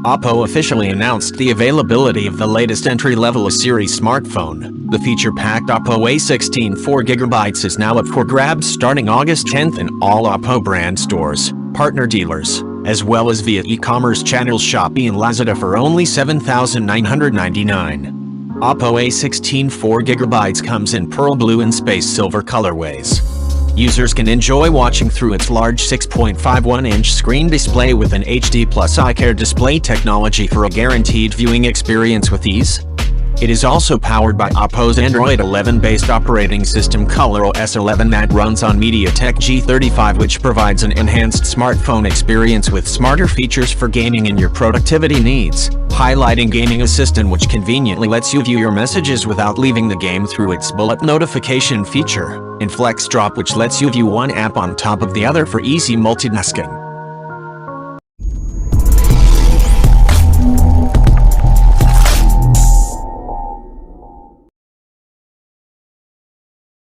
Oppo officially announced the availability of the latest entry-level series smartphone. The feature-packed Oppo A16 4GB is now up for grabs starting August 10th in all Oppo brand stores, partner dealers, as well as via e-commerce channels Shopee and Lazada for only $7,999. Oppo A16 4GB comes in pearl blue and space silver colorways. Users can enjoy watching through its large 6.51-inch screen display with an HD+ iCare display technology for a guaranteed viewing experience with ease. It is also powered by Oppo's Android 11-based operating system ColorOS 11 that runs on MediaTek G35, which provides an enhanced smartphone experience with smarter features for gaming and your productivity needs, highlighting Gaming Assistant, which conveniently lets you view your messages without leaving the game through its bullet notification feature, and Flex Drop, which lets you view one app on top of the other for easy multitasking.